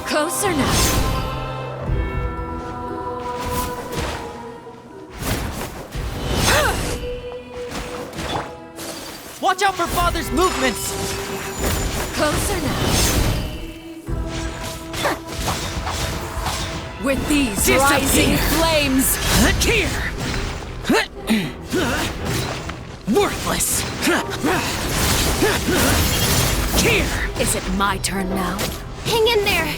Closer now. Watch out for Father's movements! Closer now. With these rising flames! Here! Worthless! Here! Is it my turn now? Hang in there!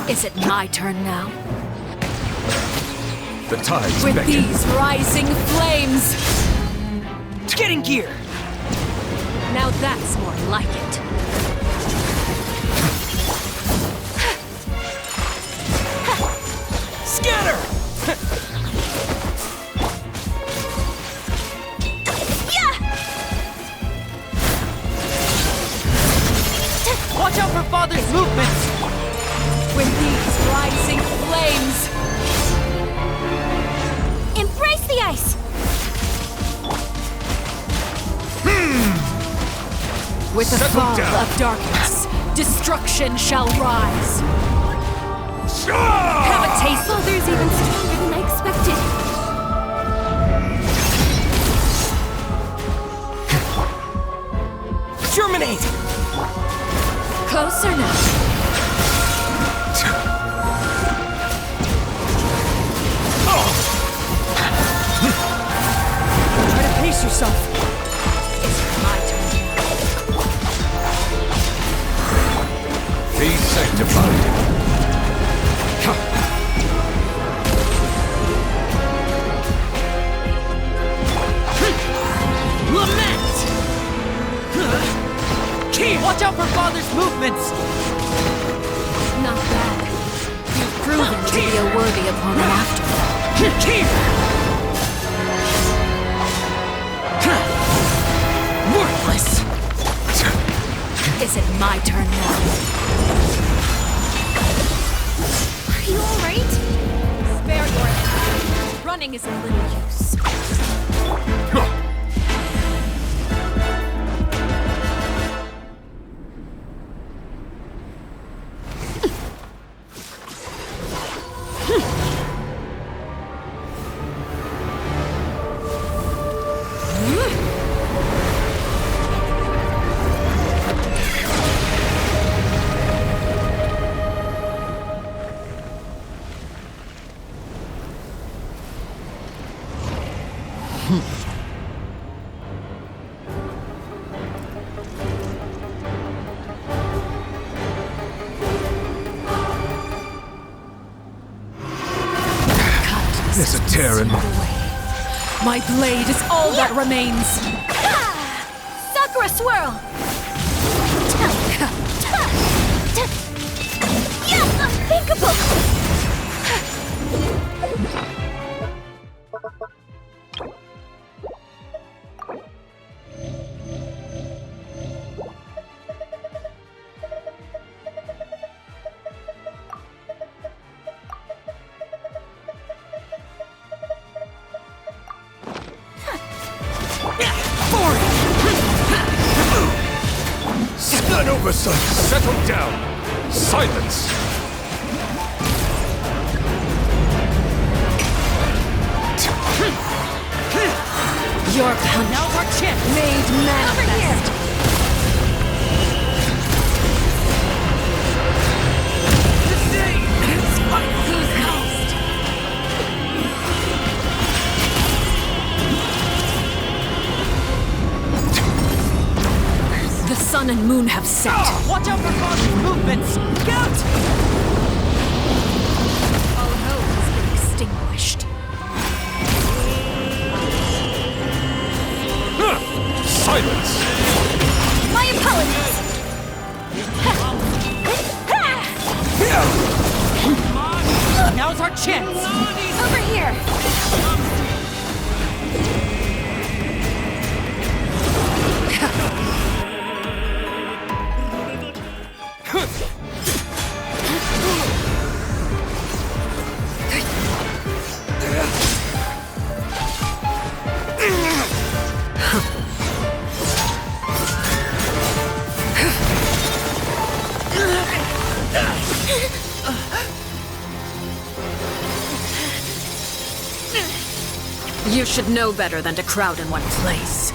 Is it my turn now? The tides With beckon. these rising flames! Get in gear! Now that's more like it. Scatter! Watch out for Father's movements! With these rising flames! Embrace the ice! With the Settle fall down. of darkness, destruction shall rise. Have a taste. Father's even stronger than I expected. Germinate! Closer now. Try to pace yourself. It's my turn now. Be sanctified. Lament! Here! Watch out for Father's movements! Not bad. You've proven to be a worthy opponent after all. Here! Worthless! Is it my turn now? Are you alright? Spare your energy. Running is of little use. There's a tear in my... My blade is all that remains. Sakura swirl! Unthinkable! None oversight. Settle down. Silence. Your punch Now's our chance! made manifest. Who's cost? The sun and moon have set. Watch out for Father's movements! Scout! All hope has been extinguished. Silence. My apologies! Now's our chance! Over here! You should know better than to crowd in one place.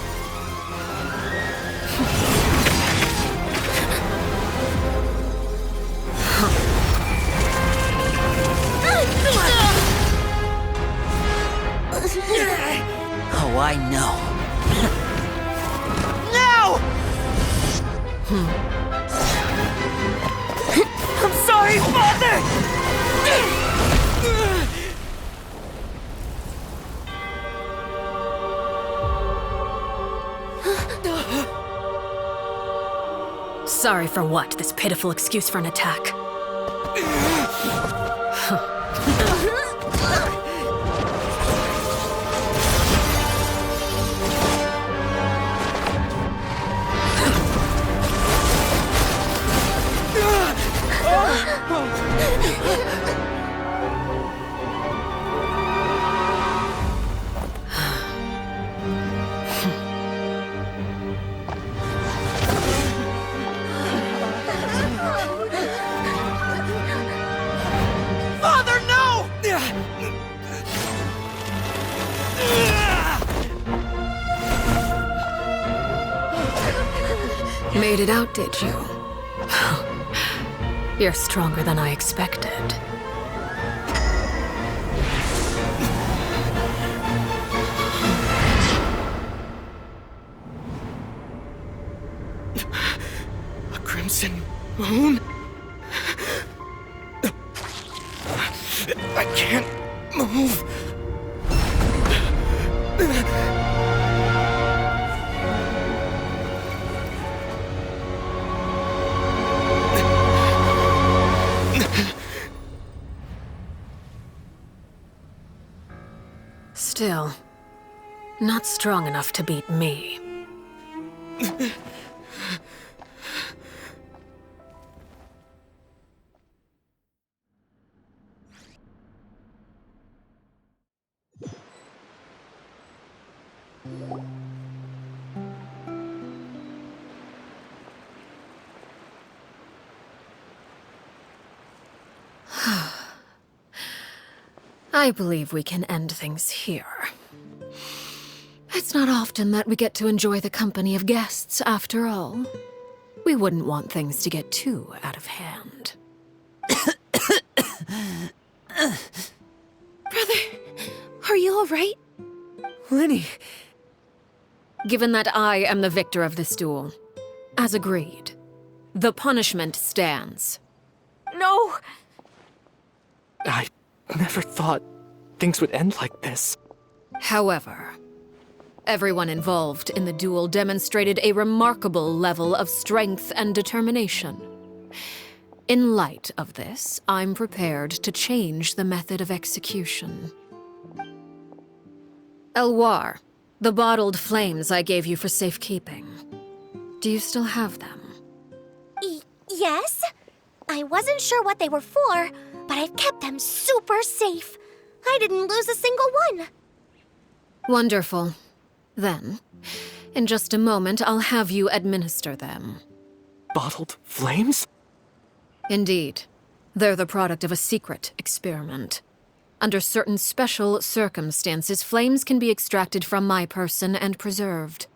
Oh, I know. No! I'm sorry, Father! Sorry for what? This pitiful excuse for an attack. Father, no! Made it out, did you? You're stronger than I expected. A crimson moon? I can't move. Still, not strong enough to beat me. I believe we can end things here. It's not often that we get to enjoy the company of guests, after all. We wouldn't want things to get too out of hand. Brother, are you all right? Lenny. Given that I am the victor of this duel, as agreed, the punishment stands. No! I never thought things would end like this. However, everyone involved in the duel demonstrated a remarkable level of strength and determination. In light of this, I'm prepared to change the method of execution. Elwar, the bottled flames I gave you for safekeeping. Do you still have them? Yes? I wasn't sure what they were for, but I've kept them super safe. I didn't lose a single one. Wonderful. Then, in just a moment, I'll have you administer them. Bottled flames? Indeed. They're the product of a secret experiment. Under certain special circumstances, flames can be extracted from my person and preserved.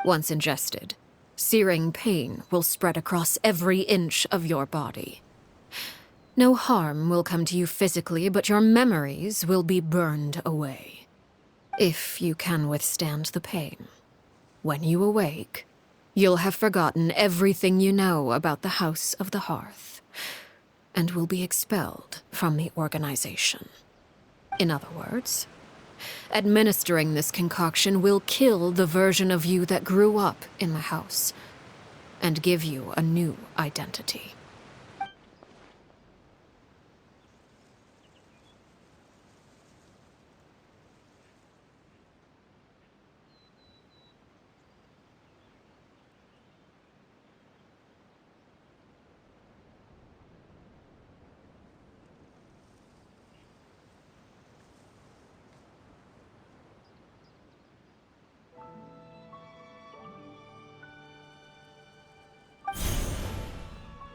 Once ingested, searing pain will spread across every inch of your body. No harm will come to you physically, but your memories will be burned away. If you can withstand the pain. When you awake, you'll have forgotten everything you know about the House of the Hearth, and will be expelled from the organization. In other words, administering this concoction will kill the version of you that grew up in the house, and give you a new identity.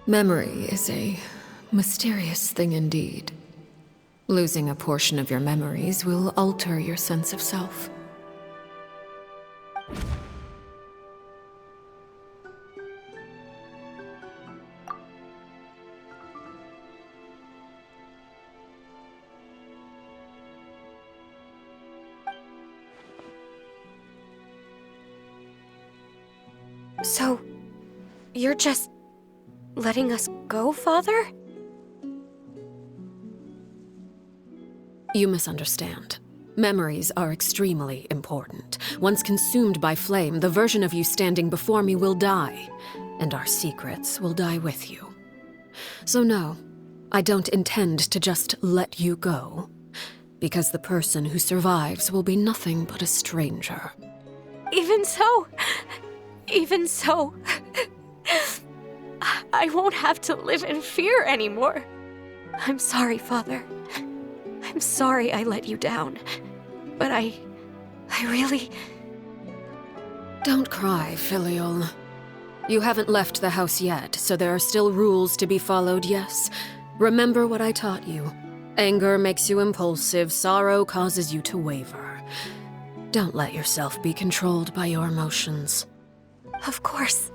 Memory is a mysterious thing indeed. Losing a portion of your memories will alter your sense of self. So, you're just letting us go, Father? You misunderstand. Memories are extremely important. Once consumed by flame, the version of you standing before me will die, and our secrets will die with you. So no, I don't intend to just let you go, because the person who survives will be nothing but a stranger. Even so, I won't have to live in fear anymore. I'm sorry, Father. I'm sorry I let you down. But I really... Don't cry, Filial. You haven't left the house yet, so there are still rules to be followed, yes? Remember what I taught you. Anger makes you impulsive, sorrow causes you to waver. Don't let yourself be controlled by your emotions. Of course.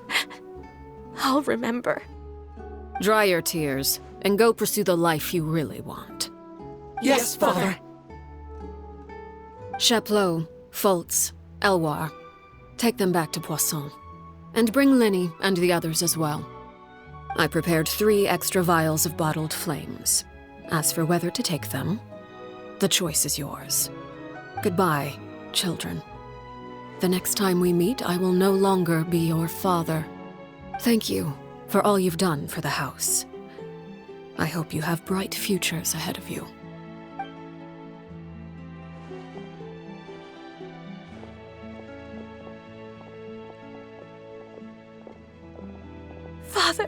I'll remember. Dry your tears, and go pursue the life you really want. Yes, Father. Chaplot, Foltz, Elwar. Take them back to Poisson. And bring Linny and the others as well. I prepared 3 extra vials of bottled flames. As for whether to take them, the choice is yours. Goodbye, children. The next time we meet, I will no longer be your father. Thank you for all you've done for the house. I hope you have bright futures ahead of you. Father.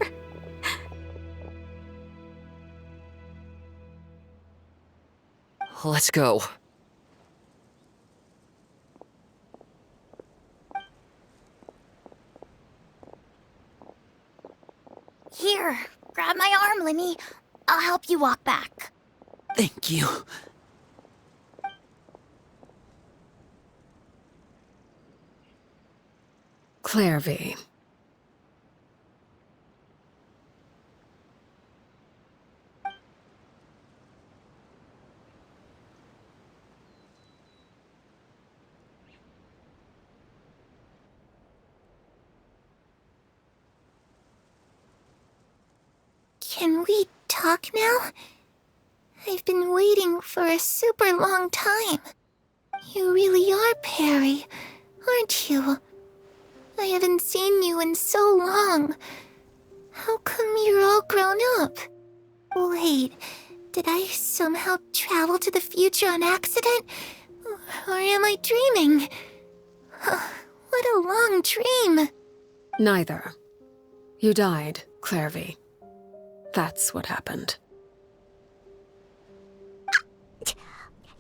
Let's go. Here, grab my arm, Linny. I'll help you walk back. Thank you. Clairvy. Can we talk now? I've been waiting for a super long time. You really are Perry, aren't you? I haven't seen you in so long. How come you're all grown up? Wait, did I somehow travel to the future on accident? Or am I dreaming? What a long dream. Neither. You died, Clairvy. That's what happened. You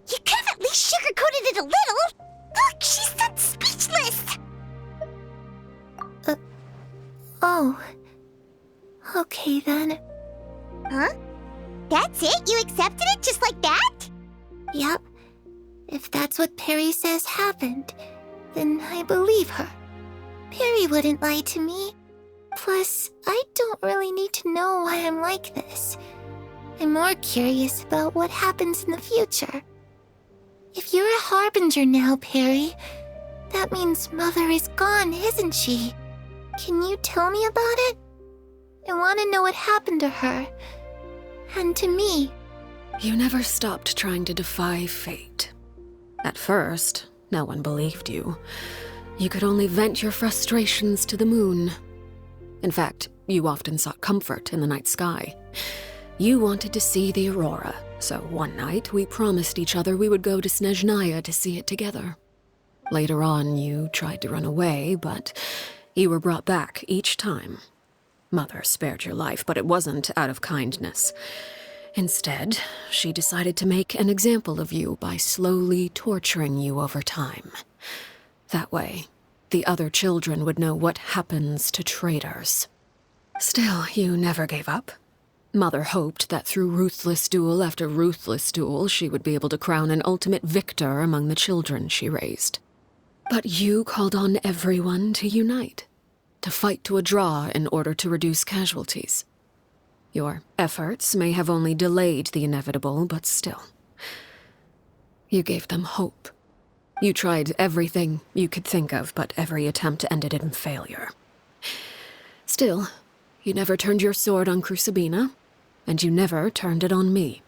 could have at least sugarcoated it a little. Look, she's that speechless. Oh. Okay then. Huh? That's it? You accepted it just like that? Yep. If that's what Perry says happened, then I believe her. Perry wouldn't lie to me. Plus, I don't really need to know why I'm like this. I'm more curious about what happens in the future. If you're a harbinger now, Perry, that means Mother is gone, isn't she? Can you tell me about it? I want to know what happened to her. And to me. You never stopped trying to defy fate. At first, no one believed you. You could only vent your frustrations to the moon. In fact, you often sought comfort in the night sky. You wanted to see the aurora, so one night we promised each other we would go to Snezhnaya to see it together. Later on, you tried to run away, but you were brought back each time. Mother spared your life, but it wasn't out of kindness. Instead, she decided to make an example of you by slowly torturing you over time. That way, the other children would know what happens to traitors. Still, you never gave up. Mother hoped that through ruthless duel after ruthless duel, she would be able to crown an ultimate victor among the children she raised. But you called on everyone to unite, to fight to a draw in order to reduce casualties. Your efforts may have only delayed the inevitable, but still. You gave them hope. You tried everything you could think of, but every attempt ended in failure. Still, you never turned your sword on Crucibina, and you never turned it on me.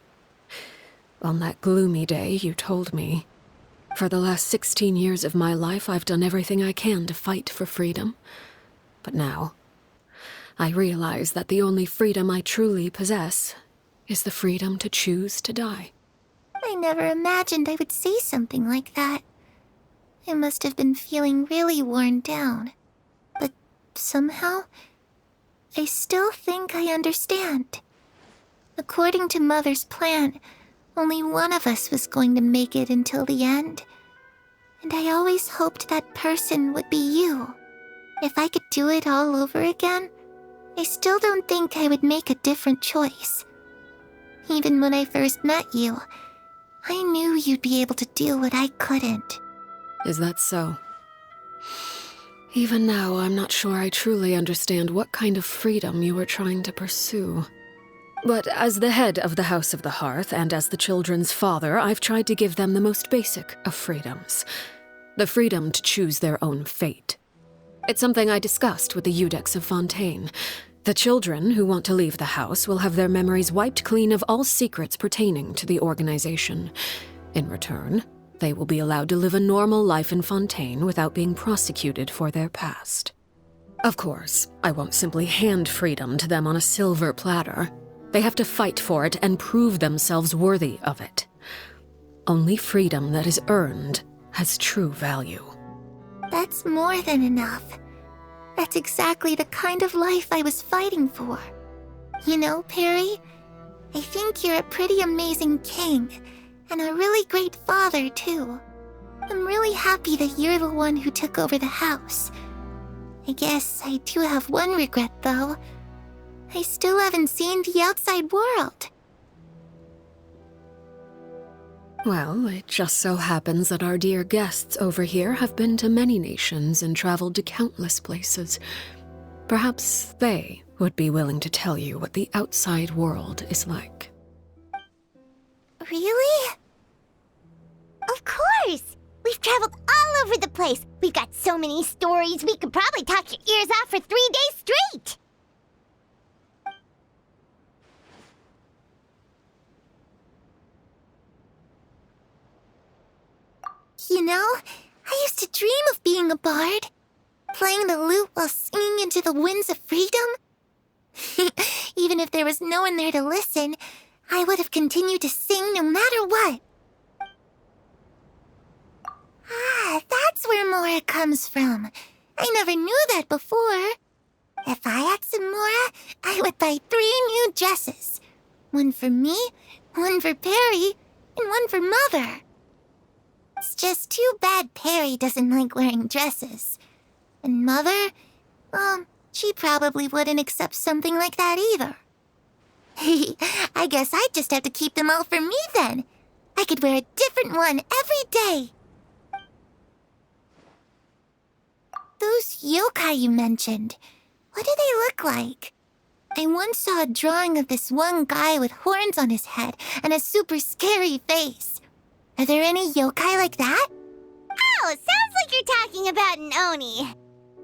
On that gloomy day, you told me, "For the last 16 years of my life, I've done everything I can to fight for freedom. But now, I realize that the only freedom I truly possess is the freedom to choose to die." I never imagined I would say something like that. I must have been feeling really worn down. But somehow, I still think I understand. According to Mother's plan, only one of us was going to make it until the end. And I always hoped that person would be you. If I could do it all over again, I still don't think I would make a different choice. Even when I first met you, I knew you'd be able to do what I couldn't. Is that so? Even now, I'm not sure I truly understand what kind of freedom you were trying to pursue. But as the head of the House of the Hearth and as the children's father, I've tried to give them the most basic of freedoms. The freedom to choose their own fate. It's something I discussed with the Eudex of Fontaine. The children who want to leave the house will have their memories wiped clean of all secrets pertaining to the organization. In return, they will be allowed to live a normal life in Fontaine without being prosecuted for their past. Of course, I won't simply hand freedom to them on a silver platter. They have to fight for it and prove themselves worthy of it. Only freedom that is earned has true value. That's more than enough. That's exactly the kind of life I was fighting for. You know, Perry, I think you're a pretty amazing king, and a really great father, too. I'm really happy that you're the one who took over the house. I guess I do have one regret, though. I still haven't seen the outside world. Well, it just so happens that our dear guests over here have been to many nations and traveled to countless places. Perhaps they would be willing to tell you what the outside world is like. Really? Of course! We've traveled all over the place. We've got so many stories, we could probably talk your ears off for 3 days straight! You know, I used to dream of being a bard. Playing the lute while singing into the winds of freedom. Even if there was no one there to listen, I would have continued to sing no matter what. Ah, that's where Mora comes from. I never knew that before. If I had some Mora, I would buy 3 new dresses. One for me, one for Perry, and one for Mother. It's just too bad Perry doesn't like wearing dresses. And Mother, she probably wouldn't accept something like that either. I guess I'd just have to keep them all for me then. I could wear a different one every day. Those yokai you mentioned, what do they look like? I once saw a drawing of this one guy with horns on his head and a super scary face. Are there any yokai like that? Oh, sounds like you're talking about an Oni.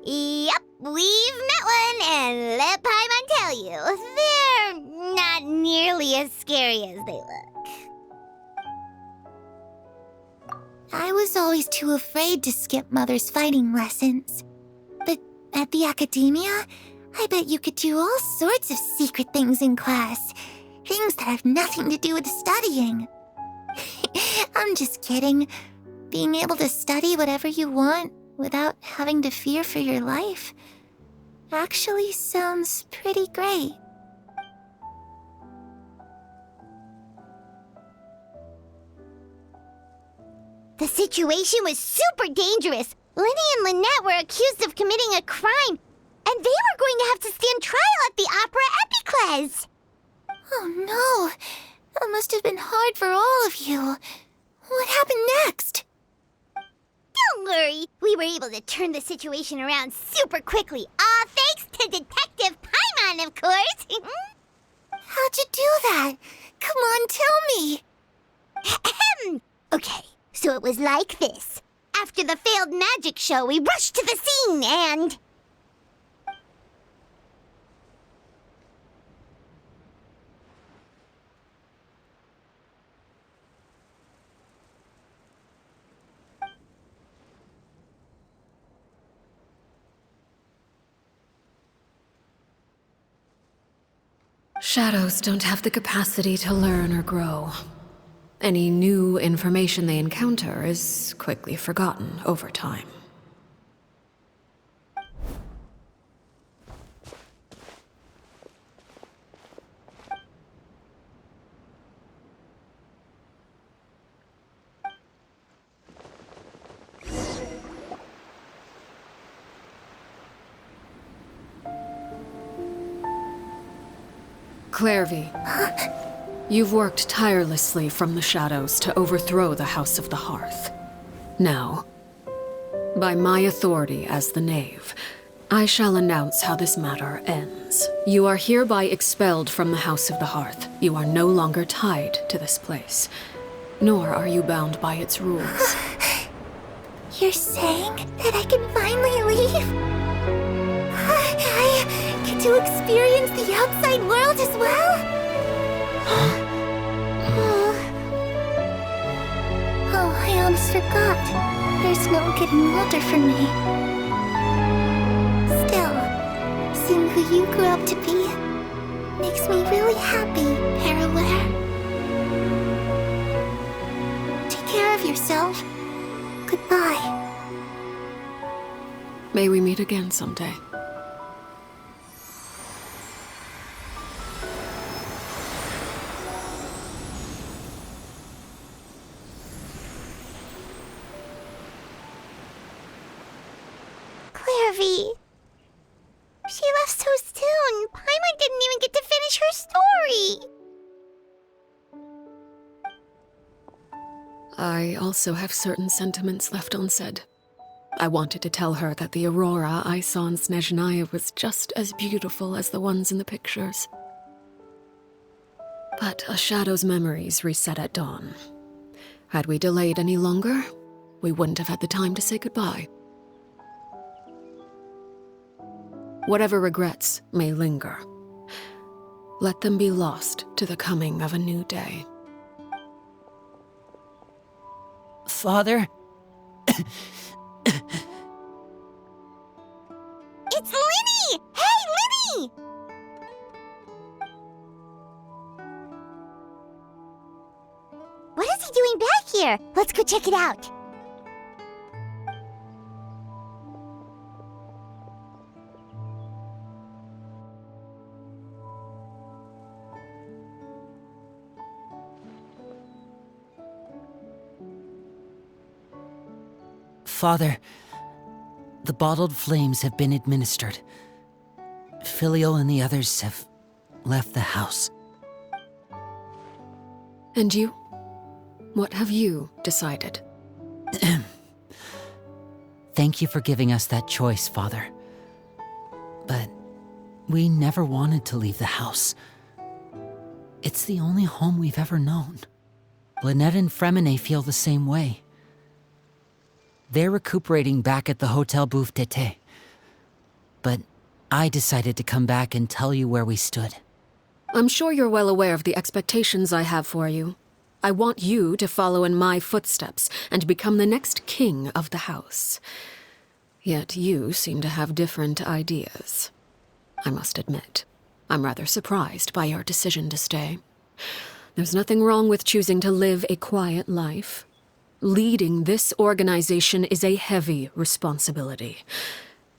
Yep, we've met one, and let Paimon tell you, they're not nearly as scary as they look. I was always too afraid to skip Mother's fighting lessons. But at the academia, I bet you could do all sorts of secret things in class. Things that have nothing to do with studying. I'm just kidding. Being able to study whatever you want without having to fear for your life actually sounds pretty great. The situation was super dangerous. Lenny and Lynette were accused of committing a crime, and they were going to have to stand trial at the Opera Epicles. Oh no, that must have been hard for all of you. What happened next? Don't worry, we were able to turn the situation around super quickly, all thanks to Detective Paimon, of course. How'd you do that? Come on, tell me. Okay, so it was like this. After the failed magic show, we rushed to the scene and... Shadows don't have the capacity to learn or grow. Any new information they encounter is quickly forgotten over time. Clairvy, you've worked tirelessly from the shadows to overthrow the House of the Hearth. Now, by my authority as the Knave, I shall announce how this matter ends. You are hereby expelled from the House of the Hearth. You are no longer tied to this place, nor are you bound by its rules. You're saying that I can finally leave? I get to experience the outside world as well? Oh, I almost forgot. There's no getting older for me. Still, seeing who you grew up to be makes me really happy, Parallare. Take care of yourself. Goodbye. May we meet again someday. Clairvy. She left so soon. Paimon didn't even get to finish her story. I also have certain sentiments left unsaid. I wanted to tell her that the aurora I saw in Snezhnaya was just as beautiful as the ones in the pictures. But a shadow's memories reset at dawn. Had we delayed any longer, we wouldn't have had the time to say goodbye. Whatever regrets may linger, let them be lost to the coming of a new day. Father? It's Linny! Hey, Linny! What is he doing back here? Let's go check it out. Father, the bottled flames have been administered. Filio and the others have left the house. And you? What have you decided? Thank you for giving us that choice, Father. But we never wanted to leave the house. It's the only home we've ever known. Lynette and Fremine feel the same way. They're recuperating back at the Hotel Bouffe d'été. But I decided to come back and tell you where we stood. I'm sure you're well aware of the expectations I have for you. I want you to follow in my footsteps and become the next king of the house. Yet you seem to have different ideas. I must admit, I'm rather surprised by your decision to stay. There's nothing wrong with choosing to live a quiet life. Leading this organization is a heavy responsibility,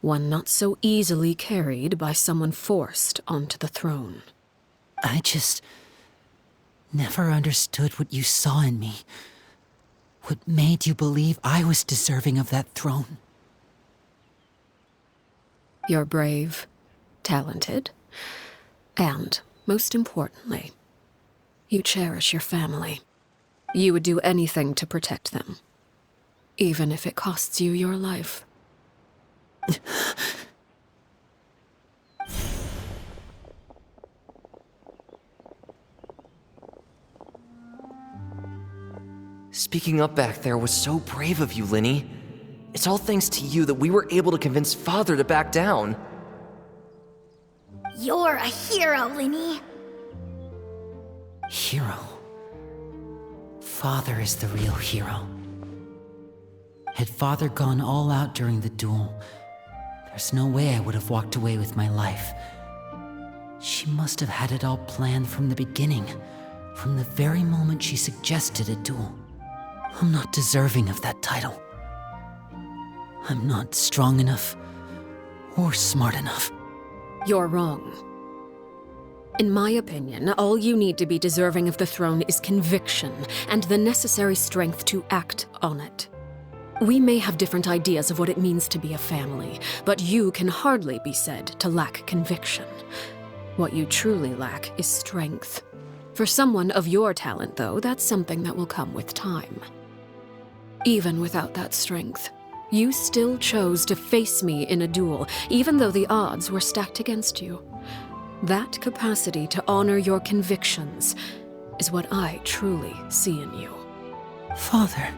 one not so easily carried by someone forced onto the throne. I just never understood what you saw in me. What made you believe I was deserving of that throne? You're brave, talented, and, most importantly, you cherish your family. You would do anything to protect them, even if it costs you your life. Speaking up back there was so brave of you, Linny. It's all thanks to you that we were able to convince Father to back down. You're a hero, Linny. Hero. Father is the real hero. Had Father gone all out during the duel, there's no way I would have walked away with my life. She must have had it all planned from the beginning, from the very moment she suggested a duel. I'm not deserving of that title. I'm not strong enough or smart enough. You're wrong. In my opinion, all you need to be deserving of the throne is conviction and the necessary strength to act on it. We may have different ideas of what it means to be a family, but you can hardly be said to lack conviction. What you truly lack is strength. For someone of your talent, though, that's something that will come with time. Even without that strength, you still chose to face me in a duel, even though the odds were stacked against you. That capacity to honor your convictions is what I truly see in you. Father.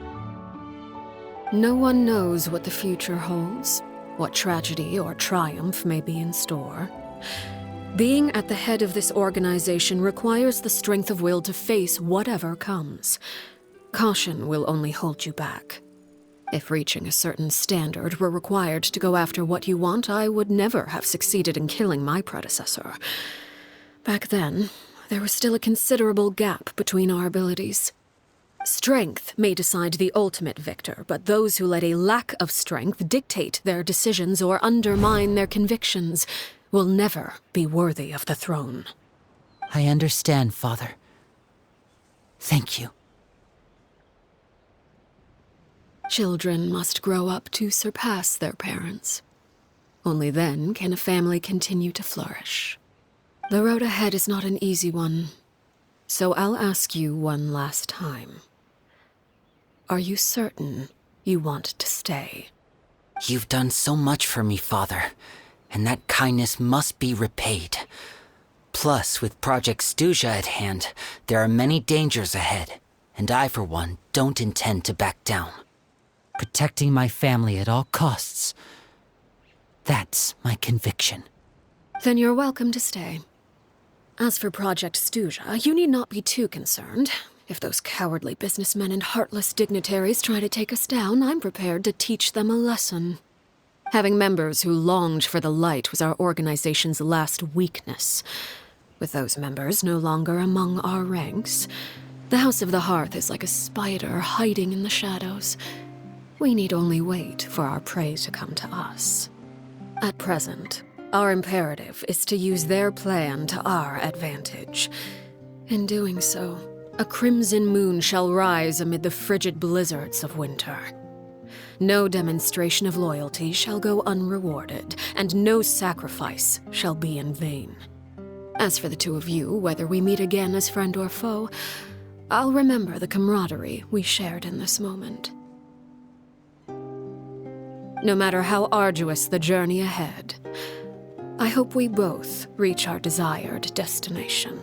No one knows what the future holds, what tragedy or triumph may be in store. Being at the head of this organization requires the strength of will to face whatever comes. Caution will only hold you back. If reaching a certain standard were required to go after what you want, I would never have succeeded in killing my predecessor. Back then, there was still a considerable gap between our abilities. Strength may decide the ultimate victor, but those who let a lack of strength dictate their decisions or undermine their convictions will never be worthy of the throne. I understand, Father. Thank you. Children must grow up to surpass their parents. Only then can a family continue to flourish. The road ahead is not an easy one, so I'll ask you one last time. Are you certain you want to stay? You've done so much for me, Father, and that kindness must be repaid. Plus, with Project Stuja at hand, there are many dangers ahead, and I, for one, don't intend to back down. Protecting my family at all costs. That's my conviction. Then you're welcome to stay. As for Project Stuja, you need not be too concerned. If those cowardly businessmen and heartless dignitaries try to take us down, I'm prepared to teach them a lesson. Having members who longed for the light was our organization's last weakness. With those members no longer among our ranks, the House of the Hearth is like a spider hiding in the shadows. We need only wait for our prey to come to us. At present, our imperative is to use their plan to our advantage. In doing so, a crimson moon shall rise amid the frigid blizzards of winter. No demonstration of loyalty shall go unrewarded, and no sacrifice shall be in vain. As for the two of you, whether we meet again as friend or foe, I'll remember the camaraderie we shared in this moment. No matter how arduous the journey ahead, I hope we both reach our desired destination.